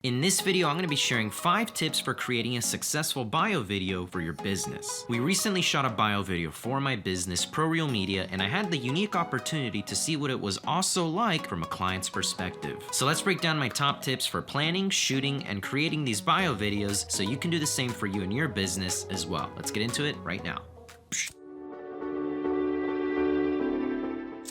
In this video, I'm going to be sharing 5 tips for creating a successful bio video for your business. We recently shot a bio video for my business, Pro Real Media, and I had the unique opportunity to see what it was also like from a client's perspective. So let's break down my top tips for planning, shooting, and creating these bio videos so you can do the same for you and your business as well. Let's get into it right now.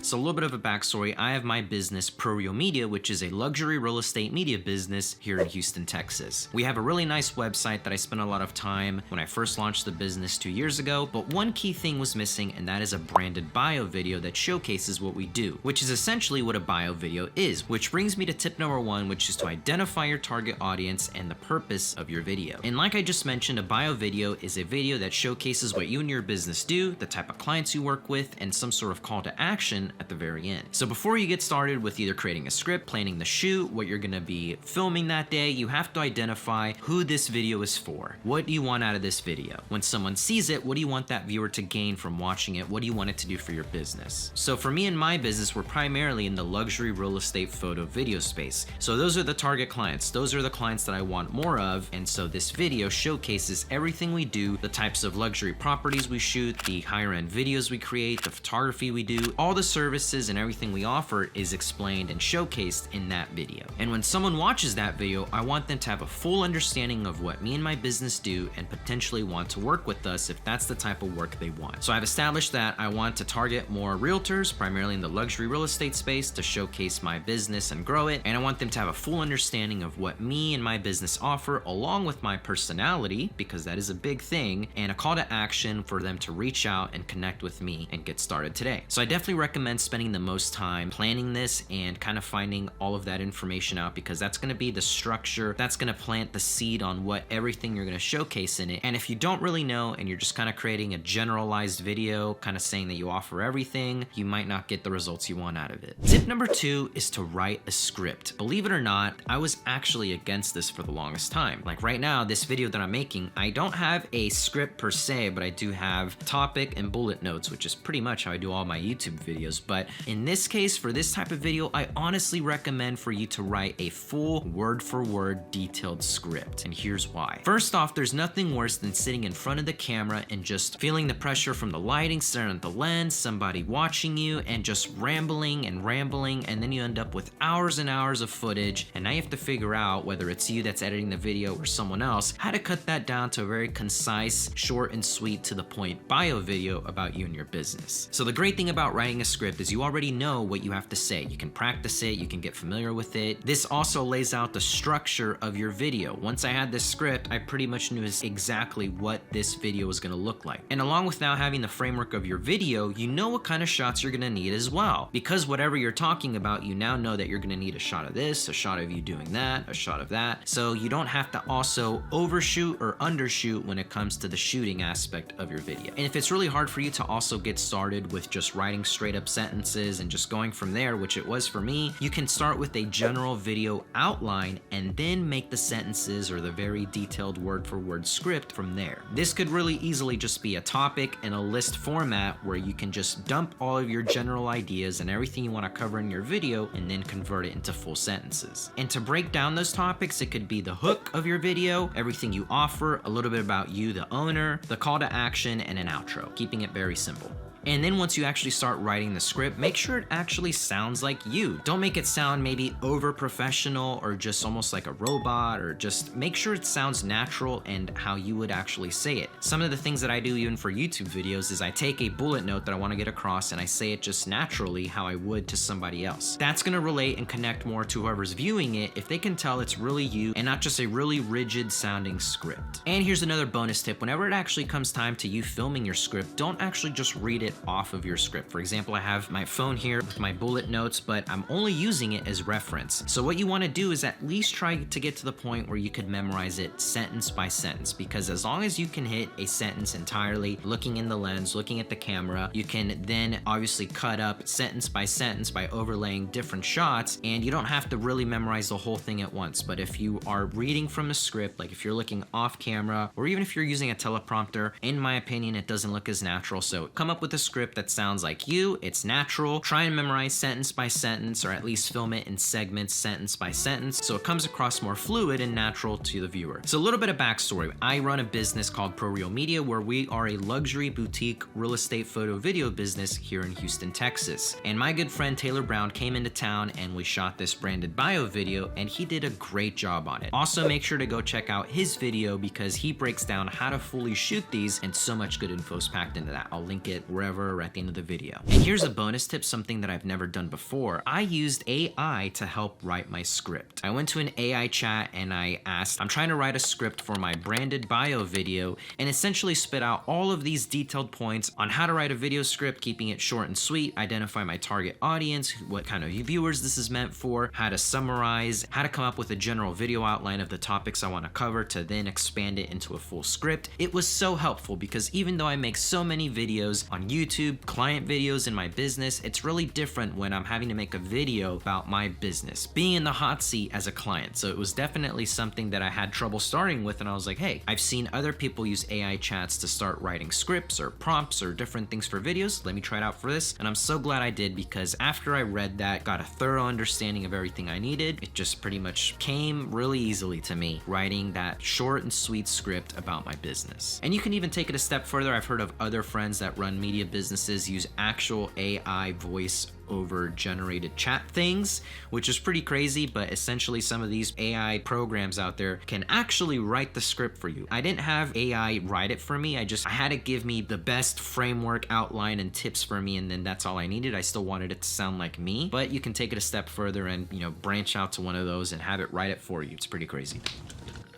So a little bit of a backstory. I have my business, Pro Real Media, which is a luxury real estate media business here in Houston, Texas. We have a really nice website that I spent a lot of time when I first launched the business 2 years ago, but one key thing was missing, and that is a branded bio video that showcases what we do, which is essentially what a bio video is, which brings me to tip number 1, which is to identify your target audience and the purpose of your video. And like I just mentioned, a bio video is a video that showcases what you and your business do, the type of clients you work with, and some sort of call to action at the very end. So before you get started with either creating a script, planning the shoot, what you're gonna be filming that day, you have to identify who this video is for. What do you want out of this video? When someone sees it, what do you want that viewer to gain from watching it? What do you want it to do for your business? So for me and my business, we're primarily in the luxury real estate photo video space. So those are the target clients. Those are the clients that I want more of. And so this video showcases everything we do, the types of luxury properties we shoot, the higher end videos we create, the photography we do, all the services and everything we offer is explained and showcased in that video. And when someone watches that video, I want them to have a full understanding of what me and my business do and potentially want to work with us if that's the type of work they want. So I've established that I want to target more realtors, primarily in the luxury real estate space, to showcase my business and grow it. And I want them to have a full understanding of what me and my business offer, along with my personality, because that is a big thing, and a call to action for them to reach out and connect with me and get started today. So I definitely recommend spending the most time planning this and kind of finding all of that information out, because that's going to be the structure, that's going to plant the seed on what everything you're going to showcase in it. And if you don't really know and you're just kind of creating a generalized video, kind of saying that you offer everything, you might not get the results you want out of it. Tip number 2 is to write a script. Believe it or not, I was actually against this for the longest time. Like right now, this video that I'm making, I don't have a script per se, but I do have topic and bullet notes, which is pretty much how I do all my YouTube videos. But in this case, for this type of video, I honestly recommend for you to write a full word-for-word detailed script. And here's why. First off, there's nothing worse than sitting in front of the camera and just feeling the pressure from the lighting, staring at the lens, somebody watching you, and just rambling, and then you end up with hours and hours of footage, and now you have to figure out, whether it's you that's editing the video or someone else, how to cut that down to a very concise, short and sweet, to the point bio video about you and your business. So the great thing about writing a script is you already know what you have to say. You can practice it, you can get familiar with it. This also lays out the structure of your video. Once I had this script, I pretty much knew exactly what this video was gonna look like. And along with now having the framework of your video, you know what kind of shots you're gonna need as well. Because whatever you're talking about, you now know that you're gonna need a shot of this, a shot of you doing that, a shot of that. So you don't have to also overshoot or undershoot when it comes to the shooting aspect of your video. And if it's really hard for you to also get started with just writing straight up sentences and just going from there, which it was for me, you can start with a general video outline and then make the sentences or the very detailed word-for-word script from there. This could really easily just be a topic in a list format where you can just dump all of your general ideas and everything you want to cover in your video and then convert it into full sentences. And to break down those topics, it could be the hook of your video, everything you offer, a little bit about you, the owner, the call to action, and an outro, keeping it very simple. And then once you actually start writing the script, make sure it actually sounds like you. Don't make it sound maybe over professional or just almost like a robot, or just make sure it sounds natural and how you would actually say it. Some of the things that I do even for YouTube videos is I take a bullet note that I want to get across and I say it just naturally how I would to somebody else. That's going to relate and connect more to whoever's viewing it if they can tell it's really you and not just a really rigid sounding script. And here's another bonus tip. Whenever it actually comes time to you filming your script, don't actually just read it off of your script. For example, I have my phone here with my bullet notes, but I'm only using it as reference. So what you want to do is at least try to get to the point where you could memorize it sentence by sentence, because as long as you can hit a sentence entirely, looking in the lens, looking at the camera, you can then obviously cut up sentence by overlaying different shots, and you don't have to really memorize the whole thing at once. But if you are reading from a script, like if you're looking off camera, or even if you're using a teleprompter, in my opinion, it doesn't look as natural. So come up with a script that sounds like you, it's natural. Try and memorize sentence by sentence, or at least film it in segments, sentence by sentence, so it comes across more fluid and natural to the viewer. So a little bit of backstory. I run a business called Pro Real Media, where we are a luxury boutique real estate photo video business here in Houston, Texas. And my good friend Taylor Brown came into town and we shot this branded bio video, and he did a great job on it. Also, make sure to go check out his video because he breaks down how to fully shoot these, and so much good info is packed into that. I'll link it wherever or at the end of the video. And here's a bonus tip, something that I've never done before. I used AI to help write my script. I went to an AI chat and I asked, I'm trying to write a script for my branded bio video, and essentially spit out all of these detailed points on how to write a video script, keeping it short and sweet, identify my target audience, what kind of viewers this is meant for, how to summarize, how to come up with a general video outline of the topics I want to cover to then expand it into a full script. It was so helpful because even though I make so many videos on YouTube, client videos in my business, it's really different when I'm having to make a video about my business, being in the hot seat as a client. So it was definitely something that I had trouble starting with, and I was like, hey, I've seen other people use AI chats to start writing scripts or prompts or different things for videos. Let me try it out for this. And I'm so glad I did, because after I read that, got a thorough understanding of everything I needed, it just pretty much came really easily to me, writing that short and sweet script about my business. And you can even take it a step further. I've heard of other friends that run media businesses use actual AI voice over generated chat things, which is pretty crazy, but essentially some of these AI programs out there can actually write the script for you. I didn't have AI write it for me. I had it give me the best framework, outline, and tips for me, and then that's all I needed. I still wanted it to sound like me, but you can take it a step further and, branch out to one of those and have it write it for you. It's pretty crazy.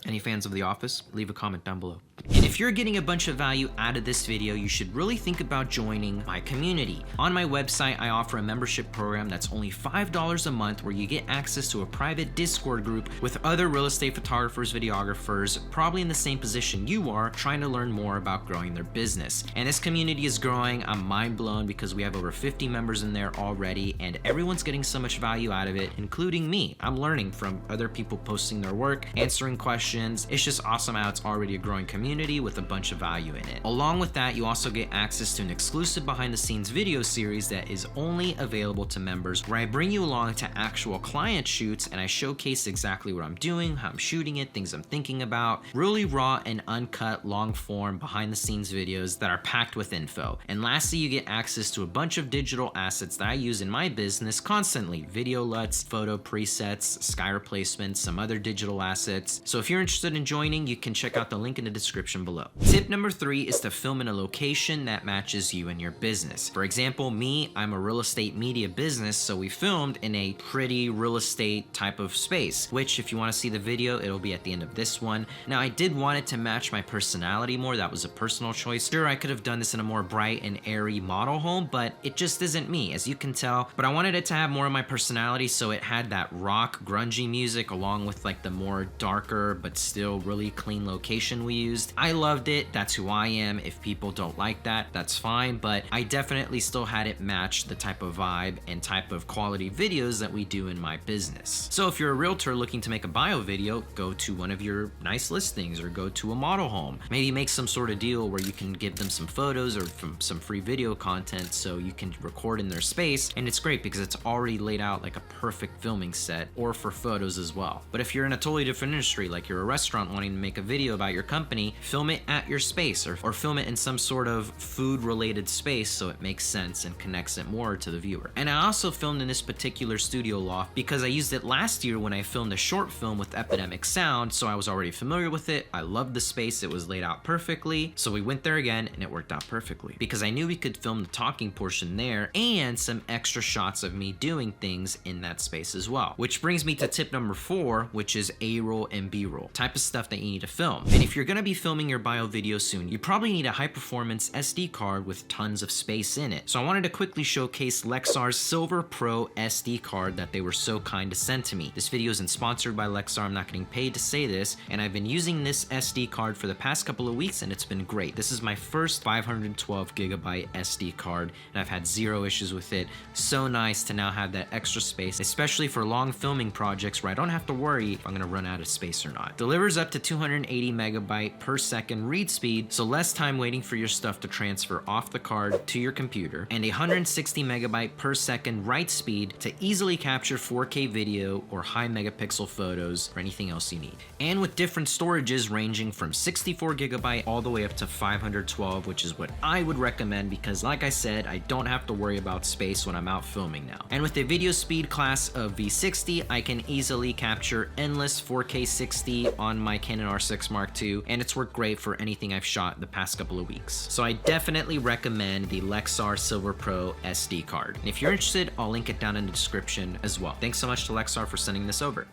Any fans of The Office? Leave a comment down below. And if you're getting a bunch of value out of this video, you should really think about joining my community. On my website, I offer a membership program that's only $5 a month, where you get access to a private Discord group with other real estate photographers, videographers, probably in the same position you are, trying to learn more about growing their business. And this community is growing. I'm mind blown because we have over 50 members in there already, and everyone's getting so much value out of it, including me. I'm learning from other people posting their work, answering questions. It's just awesome how it's already a growing community with a bunch of value in it. Along with that, you also get access to an exclusive behind the scenes video series that is only available to members, where I bring you along to actual client shoots and I showcase exactly what I'm doing, how I'm shooting it, things I'm thinking about. Really raw and uncut, long form behind the scenes videos that are packed with info. And lastly, you get access to a bunch of digital assets that I use in my business constantly. Video LUTs, photo presets, sky replacements, some other digital assets. So if you're interested in joining, you can check out the link in the description below. Tip number 3 is to film in a location that matches you and your business. For example, me, I'm a real estate media business, so we filmed in a pretty real estate type of space, which if you want to see the video, it'll be at the end of this one. Now, I did want it to match my personality more. That was a personal choice. Sure, I could have done this in a more bright and airy model home, but it just isn't me, as you can tell. But I wanted it to have more of my personality, so it had that rock, grungy music along with like the more darker but still really clean location we used. I loved it. That's who I am. If people don't like that, that's fine, but I definitely still had it match the type of vibe and type of quality videos that we do in my business. So if you're a realtor looking to make a bio video, go to one of your nice listings or go to a model home. Maybe make some sort of deal where you can give them some photos or some free video content so you can record in their space, and it's great because it's already laid out like a perfect filming set, or for photos as well. But if you're in a totally different industry, like you're a restaurant wanting to make a video about your company, film it at your space or film it in some sort of food related space so it makes sense and connects it more to the viewer. And I also filmed in this particular studio loft because I used it last year when I filmed a short film with Epidemic Sound, so I was already familiar with it. I loved the space. It was laid out perfectly. So we went there again and it worked out perfectly because I knew we could film the talking portion there and some extra shots of me doing things in that space as well. Which brings me to tip number 4, which is A-roll and B-roll, type of stuff that you need to film. And if you're gonna be filming your bio video soon, you probably need a high performance SD card with tons of space in it. So I wanted to quickly showcase Lexar's Silver Pro SD card that they were so kind to send to me. This video isn't sponsored by Lexar, I'm not getting paid to say this, and I've been using this SD card for the past couple of weeks and it's been great. This is my first 512 gigabyte SD card and I've had zero issues with it. So nice to now have that extra space, especially for long filming projects where I don't have to worry if I'm gonna run out of space or not. Delivers up to 280 megabyte per second read speed, so less time waiting for your stuff to transfer off the card to your computer, and 160 megabyte per second write speed to easily capture 4K video or high megapixel photos or anything else you need. And with different storages ranging from 64 gigabyte all the way up to 512, which is what I would recommend because like I said, I don't have to worry about space when I'm out filming now. And with a video speed class of V60, I can easily capture endless 4K 60 on my Canon R6 Mark II, and it's worked great for anything I've shot the past couple of weeks. So I definitely recommend the Lexar Silver Pro SD card. And if you're interested, I'll link it down in the description as well. Thanks so much to Lexar for sending this over.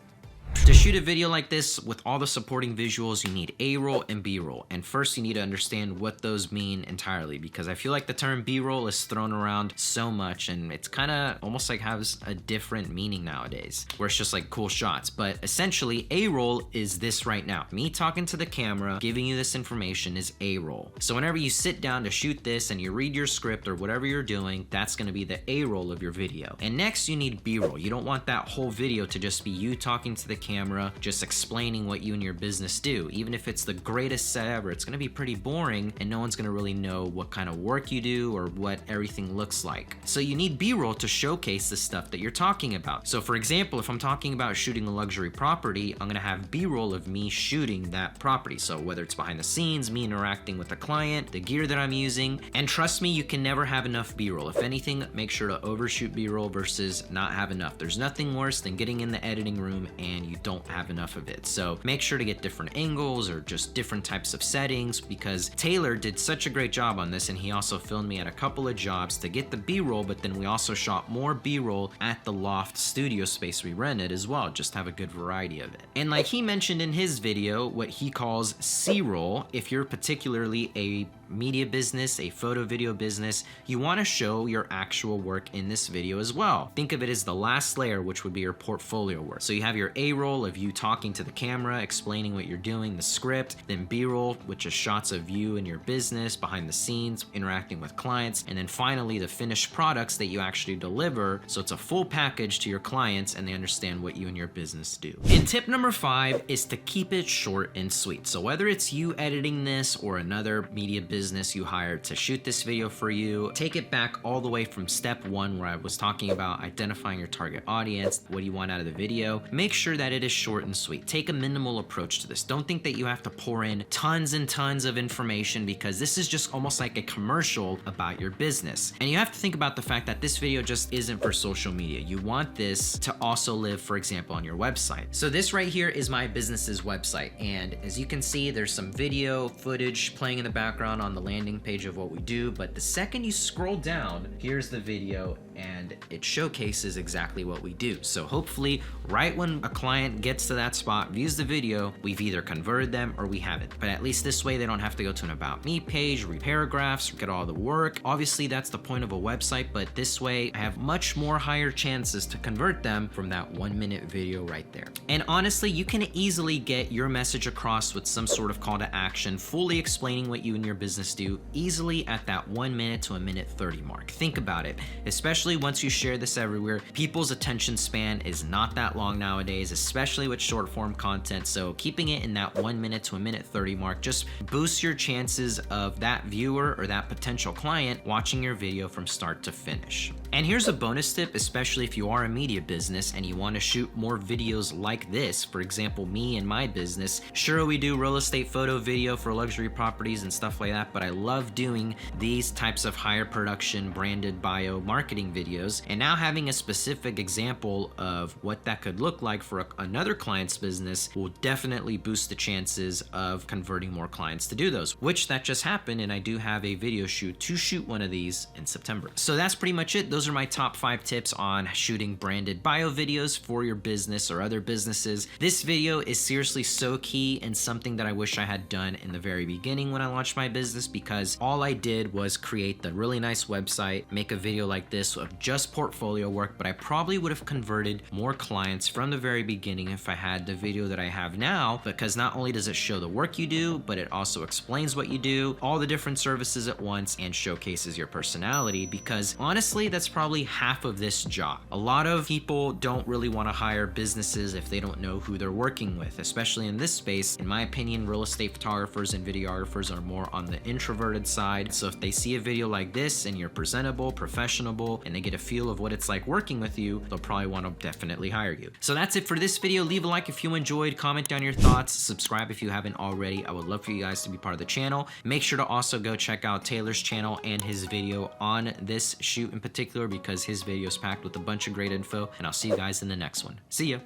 To shoot a video like this with all the supporting visuals, you need A-roll and B-roll. And first you need to understand what those mean entirely, because I feel like the term B-roll is thrown around so much and it's kind of almost like has a different meaning nowadays, where it's just like cool shots. But essentially A-roll is this right now. Me talking to the camera, giving you this information is A-roll. So whenever you sit down to shoot this and you read your script or whatever you're doing, that's going to be the A-roll of your video. And next you need B-roll. You don't want that whole video to just be you talking to the camera, just explaining what you and your business do. Even if it's the greatest set ever, it's gonna be pretty boring and no one's gonna really know what kind of work you do or what everything looks like. So you need B-roll to showcase the stuff that you're talking about. So for example, if I'm talking about shooting a luxury property, I'm gonna have B-roll of me shooting that property. So whether it's behind the scenes, me interacting with the client, the gear that I'm using, and trust me, you can never have enough B-roll. If anything, make sure to overshoot B-roll versus not have enough. There's nothing worse than getting in the editing room and you don't have enough of it. So make sure to get different angles or just different types of settings, because Taylor did such a great job on this, and he also filmed me at a couple of jobs to get the B-roll, but then we also shot more B-roll at the loft studio space we rented as well, just to have a good variety of it. And like he mentioned in his video, what he calls C-roll, if you're particularly a media business, a photo video business, you want to show your actual work in this video as well. Think of it as the last layer, which would be your portfolio work. So you have your A-roll of you talking to the camera, explaining what you're doing, the script, then B-roll, which is shots of you and your business behind the scenes, interacting with clients, and then finally the finished products that you actually deliver. So it's a full package to your clients and they understand what you and your business do. And tip number 5 is to keep it short and sweet. So whether it's you editing this or another media business you hired to shoot this video for you, take it back all the way from step 1 where I was talking about identifying your target audience, what do you want out of the video. Make sure that it is short and sweet. Take a minimal approach to this. Don't think that you have to pour in tons and tons of information, because this is just almost like a commercial about your business. And you have to think about the fact that this video just isn't for social media. You want this to also live, for example, on your website. So this right here is my business's website, and as you can see, there's some video footage playing in the background on the landing page of what we do, but the second you scroll down, here's the video and it showcases exactly what we do. So hopefully right when a client gets to that spot, views the video, we've either converted them or we haven't. But at least this way they don't have to go to an about me page, read paragraphs, get all the work. Obviously that's the point of a website, but this way I have much more higher chances to convert them from that 1-minute video right there. And honestly, you can easily get your message across with some sort of call to action, fully explaining what you and your business do easily at that 1 minute to 1:30 mark. Think about it, especially once you share this everywhere. People's attention span is not that long nowadays, especially with short form content. So keeping it in that 1 minute to 1:30 mark just boosts your chances of that viewer or that potential client watching your video from start to finish. And here's a bonus tip, especially if you are a media business and you want to shoot more videos like this. For example, me and my business, sure, we do real estate photo video for luxury properties and stuff like that, but I love doing these types of higher production branded bio marketing videos. And now having a specific example of what that could look like for another client's business will definitely boost the chances of converting more clients to do those, which that just happened. And I do have a video shoot to shoot one of these in September. So that's pretty much it. Those are my top 5 tips on shooting branded bio videos for your business or other businesses. This video is seriously so key and something that I wish I had done in the very beginning when I launched my business, because all I did was create the really nice website, make a video like this of just portfolio work, but I probably would have converted more clients from the very beginning if I had the video that I have now, because not only does it show the work you do, but it also explains what you do, all the different services at once, and showcases your personality, because honestly, that's that's probably half of this job. A lot of people don't really want to hire businesses if they don't know who they're working with, especially in this space. In my opinion, real estate photographers and videographers are more on the introverted side. So if they see a video like this and you're presentable, professional, and they get a feel of what it's like working with you, they'll probably want to definitely hire you. So that's it for this video. Leave a like if you enjoyed, comment down your thoughts, subscribe if you haven't already. I would love for you guys to be part of the channel. Make sure to also go check out Taylor's channel and his video on this shoot in particular, because his video is packed with a bunch of great info, and I'll see you guys in the next one. See ya.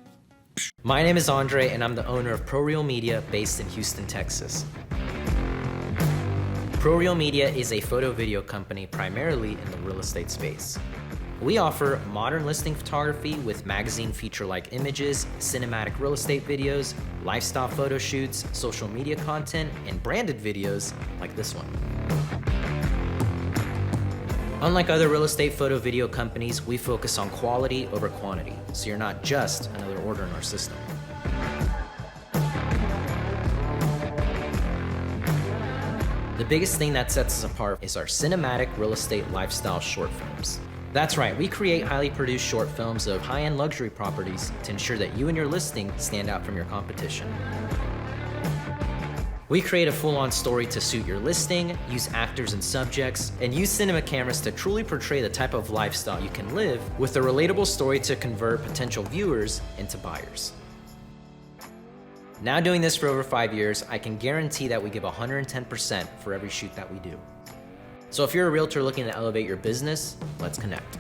My name is Andrei, and I'm the owner of ProReal Media based in Houston, Texas. ProReal Media is a photo video company primarily in the real estate space. We offer modern listing photography with magazine feature-like images, cinematic real estate videos, lifestyle photo shoots, social media content, and branded videos like this one. Unlike other real estate photo video companies, we focus on quality over quantity, so you're not just another order in our system. The biggest thing that sets us apart is our cinematic real estate lifestyle short films. That's right, we create highly produced short films of high-end luxury properties to ensure that you and your listing stand out from your competition. We create a full-on story to suit your listing, use actors and subjects, and use cinema cameras to truly portray the type of lifestyle you can live with a relatable story to convert potential viewers into buyers. Now doing this for over 5 years, I can guarantee that we give 110% for every shoot that we do. So if you're a realtor looking to elevate your business, let's connect.